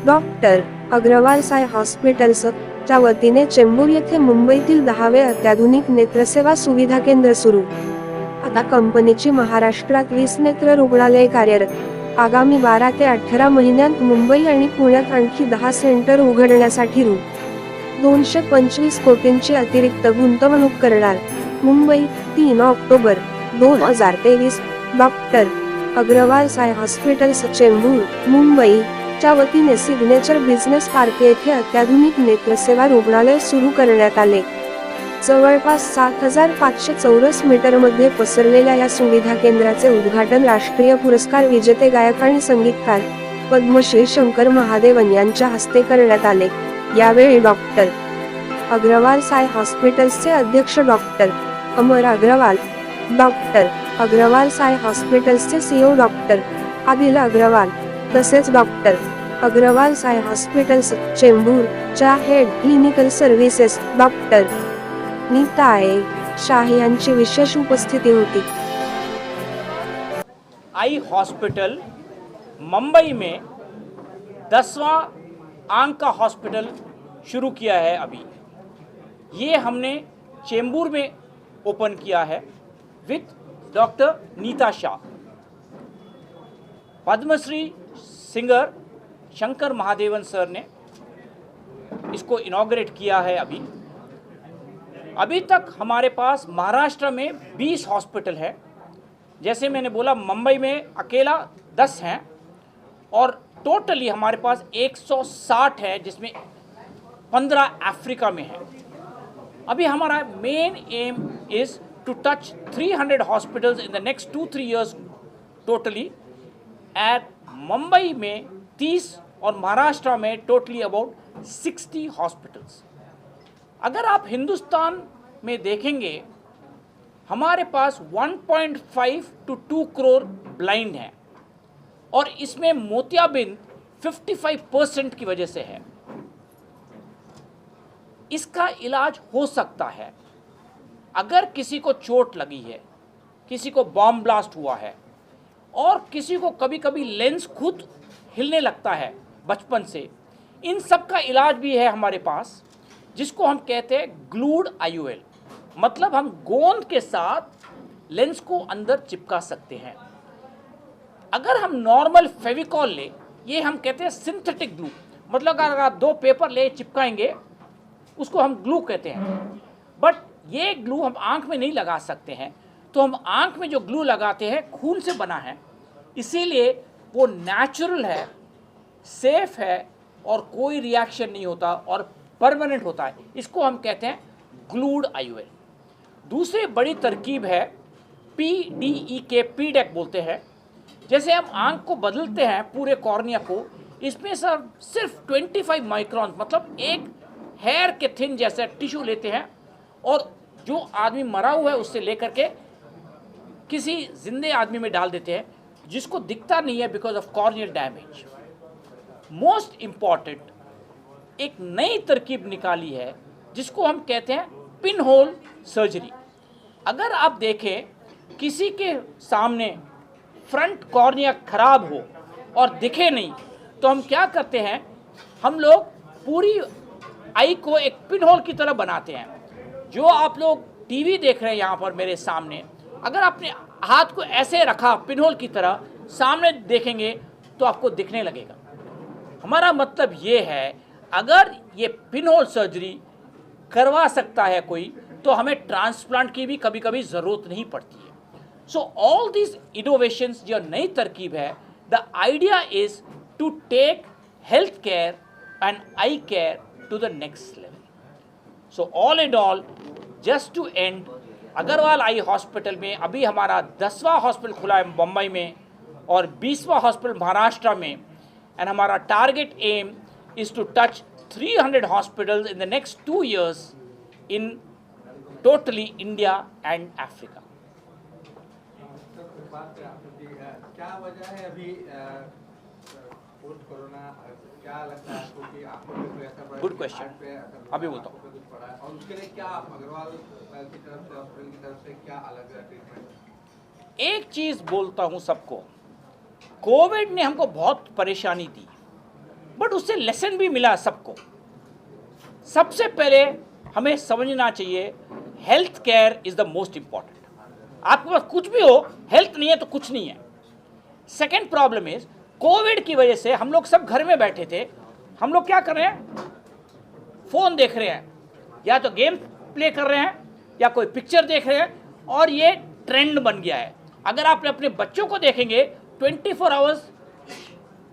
Doctor Agarwal Sai हॉस्पिटल्सच्या वतीने चेंबूर येथे मुंबईतील 10वे अत्याधुनिक नेत्रसेवा सुविधा केंद्र सुरू. आता कंपनीची महाराष्ट्रात 20 नेत्र रुग्णालये कार्यरत. आगामी 12 ते 18 महिन्यांत मुंबई आणि पुण्यात आणखी 10 सेंटर उघडण्यासाठी रु. 225 कोटींची अतिरिक्त गुंतवणूक करणार. Mumbai, 3 October 2023. Doctor Agarwal Sai hospitals Chembur, Mumbai च्या वतीने सिग्नेचर बिझनेस पार्क येथे अत्याधुनिक नेत्रसेवा रुग्णालय सुरू करण्यात आले. जवळपास 7,500 चौरस मीटरमध्ये पसरलेल्या या सुविधा केंद्राचे उद्घाटन राष्ट्रीय पुरस्कार विजेते गायक आणि संगीतकार पद्मश्री शंकर महादेवन यांच्या हस्ते करण्यात आले. यावेळी डॉक्टर अग्रवाल साय हॉस्पिटल्सचे अध्यक्ष डॉक्टर अमर अग्रवाल, डॉक्टर अग्रवाल साय हॉस्पिटल्सचे सीईओ डॉक्टर आदिल अग्रवाल तसेच डॉक्टर अग्रवाल साय हॉस्पिटल्स चेंबूर च्या head clinical services doctor Nita Shah यांची विशेष उपस्थिती होती. आई हॉस्पिटल मुंबई में 10वां आंख का हॉस्पिटल शुरू किया है. अभी ये हमने चेंबूर में ओपन किया है with doctor Nita Shah. Padmashri singer Shankar Mahadevan sir ने इसको इनॉग्रेट किया है. अभी तक हमारे पास महाराष्ट्र में 20 हॉस्पिटल है. जैसे मैंने बोला, मुंबई में अकेला 10 हैं और टोटली हमारे पास 160 है, जिसमें 15 अफ्रीका में है. अभी हमारा main aim is to touch 300 hospitals in the next 2-3 years totally. At Mumbai में 30 और महाराष्ट्र में टोटली अबाउट 60 हॉस्पिटल्स. अगर आप हिंदुस्तान में देखेंगे, हमारे पास 1.5 to 2 करोड़ ब्लाइंड हैं और इसमें मोतियाबिंद 55% की वजह से है. इसका इलाज हो सकता है. अगर किसी को चोट लगी है, किसी को बॉम्ब ब्लास्ट हुआ है और किसी को कभी कभी लेंस खुद हिलने लगता है बचपन से, इन सब का इलाज भी है हमारे पास, जिसको हम कहते हैं ग्लूड IOL. मतलब हम गोंद के साथ लेंस को अंदर चिपका सकते हैं. अगर हम नॉर्मल फेविकॉल ले, ये हम कहते हैं सिंथेटिक ग्लू. मतलब अगर आप 2 पेपर ले चिपकाएंगे, उसको हम ग्लू कहते हैं. बट ये ग्लू हम आँख में नहीं लगा सकते हैं. तो हम आँख में जो ग्लू लगाते हैं खून से बना है, इसीलिए वो नेचुरल है, सेफ है और कोई रिएक्शन नहीं होता और परमानेंट होता है. इसको हम कहते हैं ग्लूड IOL. दूसरी बड़ी तरकीब है PDEK, PDEK बोलते हैं. जैसे हम आँख को बदलते हैं पूरे कॉर्निया को, इसमें सर सिर्फ 25 माइक्रोन, मतलब एक हेयर के थिन जैसा टिश्यू लेते हैं और जो आदमी मरा हुआ है उससे लेकर के किसी जिंदे आदमी में डाल देते हैं, जिसको दिखता नहीं है because of corneal damage. Most important एक नई तरकीब निकाली है जिसको हम कहते हैं पिन होल सर्जरी. अगर आप देखें किसी के सामने फ्रंट कॉर्निया खराब हो और दिखे नहीं, तो हम क्या करते हैं, हम लोग पूरी आई को एक पिन होल की तरह बनाते हैं. जो आप लोग टीवी देख रहे हैं यहाँ पर मेरे सामने, अगर आपने हाथ को ऐसे रखा पिन होल की तरह, सामने देखेंगे तो आपको दिखने लगेगा. हमारा मतलब ये है, अगर ये पिन होल सर्जरी करवा सकता है कोई, तो हमें ट्रांसप्लांट की भी कभी कभी ज़रूरत नहीं पड़ती है. सो ऑल दिस इनोवेशंस, जो नई तरकीब है, the idea is to take health care and eye care to the next level. So all in all, just to end, Agarwal eye hospital में अभी हमारा 10वां हॉस्पिटल खुला है मुंबई में और 20वां हॉस्पिटल महाराष्ट्र में. एंड हमारा target aim is to touch 300 hospitals in the next 2 years in totally India and Africa. क्या वजह है अभी पोस्ट कोरोना, क्या लगता है आपको कि आपको कोई ऐसा पड़ा? Good question. अभी बोलता हूँ. और उसके लिए क्या आप अग्रवाल की तरफ से, हॉस्पिटल की तरफ से क्या अलग ट्रीटमेंट? एक चीज़ बोलता हूँ सबको, कोविड ने हमको बहुत परेशानी दी बट उससे लेसन भी मिला सबको। सबसे पहले हमें समझना चाहिए health care is the most important. आपके पास कुछ भी हो, हेल्थ नहीं है तो कुछ नहीं है। सेकेंड प्रॉब्लम इज कोविड की वजह से हम लोग सब घर में बैठे थे, हम लोग क्या कर रहे हैं, फोन देख रहे हैं, या तो गेम प्ले कर रहे हैं या कोई पिक्चर देख रहे हैं, और ये ट्रेंड बन गया है। अगर आप अपने बच्चों को देखेंगे 24 आवर्स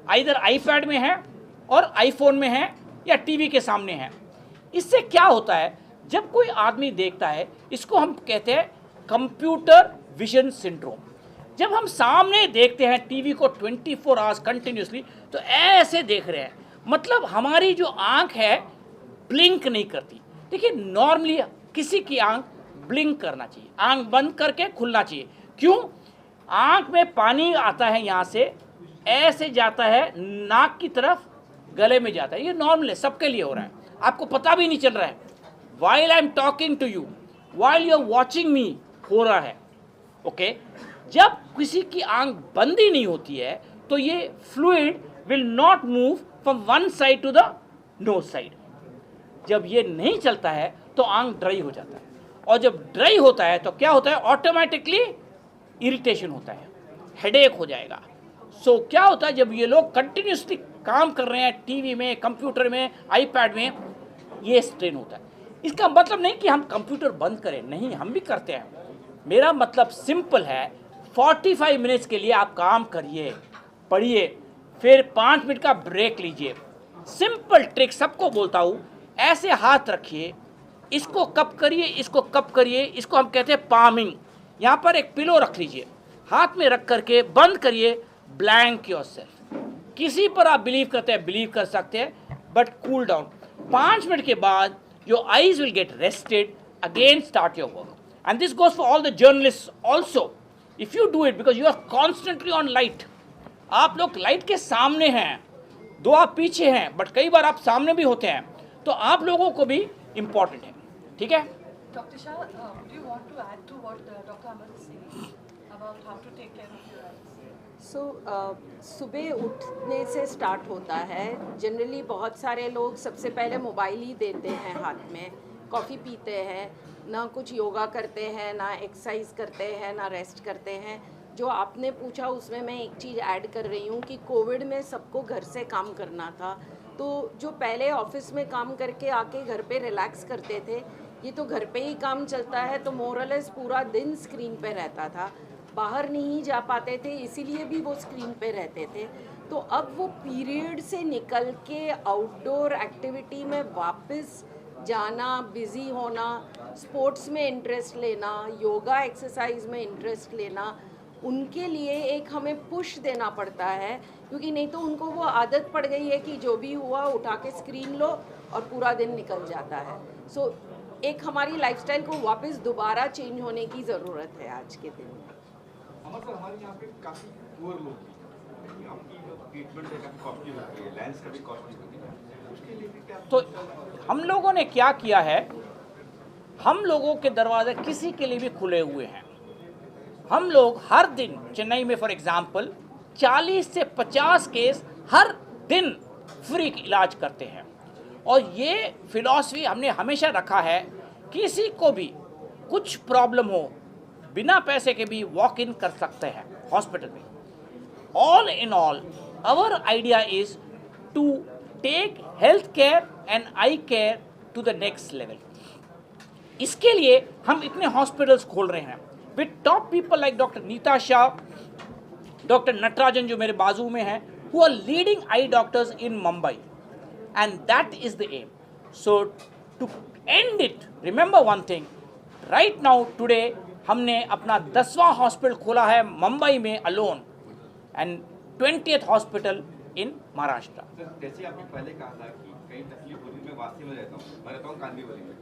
आइदर आईपैड में है और आईफोन में है या टीवी के सामने है। इससे क्या होता है, जब कोई आदमी देखता है, इसको हम कहते हैं कंप्यूटर विजन सिंड्रोम। जब हम सामने देखते हैं टीवी को 24 आवर्स कंटिन्यूसली, तो ऐसे देख रहे हैं, मतलब हमारी जो आंख है ब्लिंक नहीं करती। देखिए नॉर्मली किसी की आंख ब्लिंक करना चाहिए, आंख बंद करके खुलना चाहिए। क्यों? आंख में पानी आता है, यहाँ से ऐसे जाता है नाक की तरफ, गले में जाता है। ये नॉर्मल है, सबके लिए हो रहा है, आपको पता भी नहीं चल रहा है। While I am talking to you, while you are watching me, हो रहा है। ओके जब किसी की आंख बंद ही नहीं होती है तो ये fluid will not move from one side to the nose side. जब ये नहीं चलता है तो आंख ड्राई हो जाता है, और जब ड्राई होता है तो क्या होता है, ऑटोमेटिकली इरिटेशन होता है, हेडेक हो जाएगा। सो क्या होता है, जब ये लोग कंटिन्यूसली काम कर रहे हैं टीवी में, कंप्यूटर में, आईपैड में, ये स्ट्रेन होता है। इसका मतलब नहीं कि हम कंप्यूटर बंद करें, नहीं, हम भी करते हैं। मेरा मतलब सिंपल है, 45 मिनट्स के लिए आप काम करिए, पढ़िए, फिर 5 मिनट का ब्रेक लीजिए। सिंपल ट्रिक सबको बोलता हूँ, ऐसे हाथ रखिए, इसको कप करिए, इसको कप करिए, इसको हम कहते हैं पामिंग। यहाँ पर एक पिलो रख लीजिए, हाथ में रख करके बंद करिए, ब्लैंक योरसेल्फ। किसी पर आप बिलीव करते हैं, बिलीव कर सकते हैं, बट कूल डाउन। 5 मिनट के बाद your eyes will get rested, again start your work. And this goes for all the journalist also. If you do it, because you are constantly on light, आप लोग light के सामने हैं, दो आप पीछे हैं, बट कई बार आप सामने भी होते हैं, तो आप लोगों को भी इंपॉर्टेंट है। ठीक है? Dr. Shah, do you want to add to what Dr. Amar is saying about how to take care of your eyes? सो सुबह उठने से स्टार्ट होता है। जनरली बहुत सारे लोग सबसे पहले मोबाइल ही देते हैं हाथ में, कॉफ़ी पीते हैं, ना कुछ योगा करते हैं, ना एक्सरसाइज करते हैं, ना रेस्ट करते हैं। जो आपने पूछा उसमें मैं एक चीज़ ऐड कर रही हूँ कि कोविड में सबको घर से काम करना था, तो जो पहले ऑफिस में काम करके आके घर पे रिलैक्स करते थे, ये तो घर पे ही काम चलता है, तो मोरलेस पूरा दिन स्क्रीन पे रहता था, बाहर नहीं जा पाते थे, इसीलिए भी वो स्क्रीन पे रहते थे। तो अब वो पीरियड से निकल के आउटडोर एक्टिविटी में वापस जाना, बिज़ी होना, स्पोर्ट्स में इंटरेस्ट लेना, योगा एक्सरसाइज में इंटरेस्ट लेना, उनके लिए एक हमें पुश देना पड़ता है, क्योंकि नहीं तो उनको वो आदत पड़ गई है कि जो भी हुआ उठा के स्क्रीन लो और पूरा दिन निकल जाता है। सो एक हमारी लाइफस्टाइल को वापस दोबारा चेंज होने की ज़रूरत है आज के दिन में। अमर सर, हमारे यहाँ पे काफ़ी पुअर लोग हैं, आपकी जो ट्रीटमेंट है काफ़ी कॉस्टली होती है, लेंस का भी कॉस्टली होती है, उसके लिए भी क्या? तो हम लोगों ने क्या किया है, हम लोगों के दरवाजे किसी के लिए भी खुले हुए हैं। हम लोग हर दिन चेन्नई में फॉर एग्जांपल 40 से 50 केस हर दिन फ्री इलाज करते हैं, और ये फिलॉसफी हमने हमेशा रखा है, किसी को भी कुछ प्रॉब्लम हो बिना पैसे के भी वॉक इन कर सकते हैं हॉस्पिटल में। All in all our idea is to take health care and eye care to the next level. इसके लिए हम इतने हॉस्पिटल्स खोल रहे हैं with top people like doctor Nita Shah, doctor Natarajan जो मेरे बाजू में हैं, who are leading eye doctors in Mumbai, and that is the aim. So to end it, remember one thing, right now today हमने अपना 10वां हॉस्पिटल खोला है मुंबई में alone, and 20th hospital in Maharashtra. Sir, जैसे आपने पहले कहा था कि कई तकलीफ होती है, मैं वासी में रहता हूँ, मैं रहता हूँ कांदीवली में,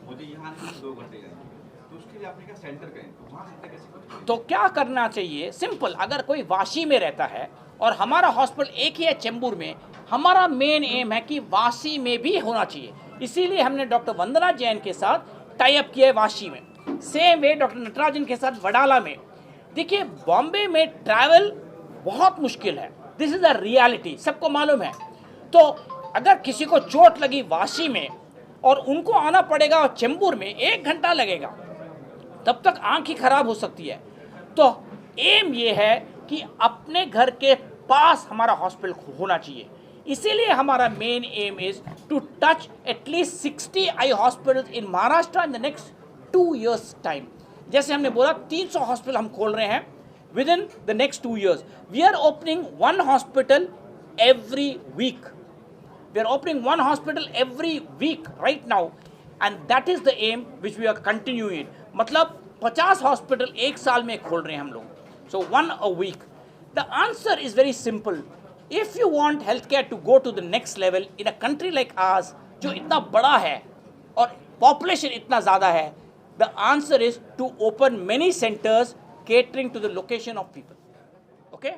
मुझे यहाँ से 2 घंटे जाएंगे, तो उसके लिए आपने क्या सेंटर करें, तो वहाँ से कैसे करें? तो क्या करना चाहिए, सिंपल, अगर कोई वाशी में रहता है और हमारा हॉस्पिटल एक ही है चेंबूर में, हमारा मेन एम है कि वाशी में भी होना चाहिए। इसीलिए हमने डॉक्टर वंदना जैन के साथ टाई अप किया है वाशी में, सेम वे डॉक्टर नटराजन के साथ वडाला में। देखिए बॉम्बे में ट्रैवल बहुत मुश्किल है, दिस इज अ रियलिटी, सबको मालूम है। तो अगर किसी को चोट लगी वाशी में और उनको आना पड़ेगा चेंबूर में, 1 घंटा लगेगा, तब तक आंख ही खराब हो सकती है। तो एम ये है कि अपने घर के पास हमारा हॉस्पिटल होना चाहिए। इसीलिए हमारा main aim is to touch at least 60 eye hospitals in Maharashtra in the next 2 years time. जैसे हमने बोला 300 हॉस्पिटल हम खोल रहे हैं with in the next 2 years। We are opening 1 hospital every week. We are opening 1 hospital every week right now, and that is the aim which we are continuing. मतलब 50 hospital 1 साल में खोल रहे हैं हम लोग, so 1 a week. The answer is very simple. If you want healthcare to go to the next level in a country like ours, जो इतना बड़ा है और population इतना ज़्यादा है, the answer is to open many centers catering to the location of people. Okay?